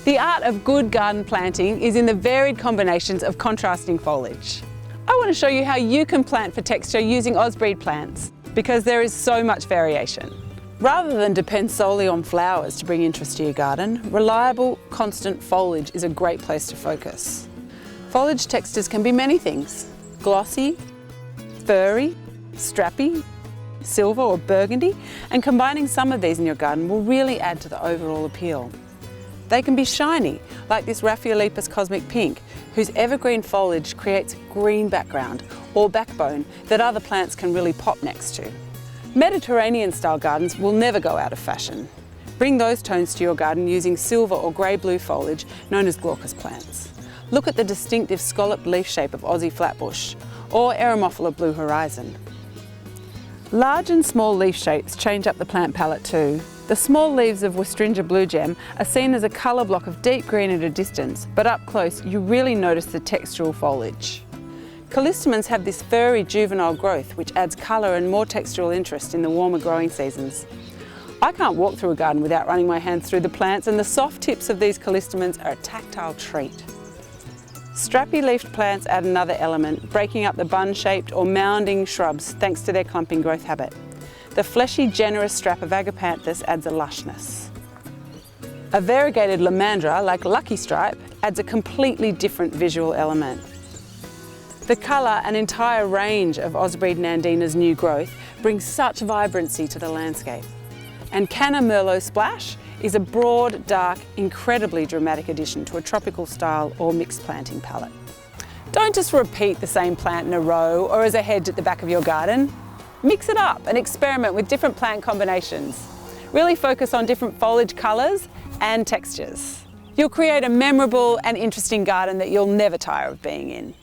The art of good garden planting is in the varied combinations of contrasting foliage. I want to show you how you can plant for texture using Ausbreed plants, because there is so much variation. Rather than depend solely on flowers to bring interest to your garden, reliable, constant foliage is a great place to focus. Foliage textures can be many things: glossy, furry, strappy, silver or burgundy, and combining some of these in your garden will really add to the overall appeal. They can be shiny, like this Raphiolepis Cosmic Pink, whose evergreen foliage creates a green background or backbone that other plants can really pop next to. Mediterranean-style gardens will never go out of fashion. Bring those tones to your garden using silver or grey-blue foliage known as glaucous plants. Look at the distinctive scalloped leaf shape of Aussie Flatbush or Eremophila Blue Horizon. Large and small leaf shapes change up the plant palette too. The small leaves of Westringia Blue Gem are seen as a colour block of deep green at a distance, but up close you really notice the textural foliage. Callistemons have this furry juvenile growth which adds colour and more textural interest in the warmer growing seasons. I can't walk through a garden without running my hands through the plants, and the soft tips of these callistemons are a tactile treat. Strappy-leafed plants add another element, breaking up the bun-shaped or mounding shrubs thanks to their clumping growth habit. The fleshy, generous strap of Agapanthus adds a lushness. A variegated Lomandra, like Lucky Stripe, adds a completely different visual element. The colour and entire range of Ausbreed Nandina's new growth brings such vibrancy to the landscape. And Canna Merlot Splash is a broad, dark, incredibly dramatic addition to a tropical style or mixed planting palette. Don't just repeat the same plant in a row or as a hedge at the back of your garden. Mix it up and experiment with different plant combinations. Really focus on different foliage colours and textures. You'll create a memorable and interesting garden that you'll never tire of being in.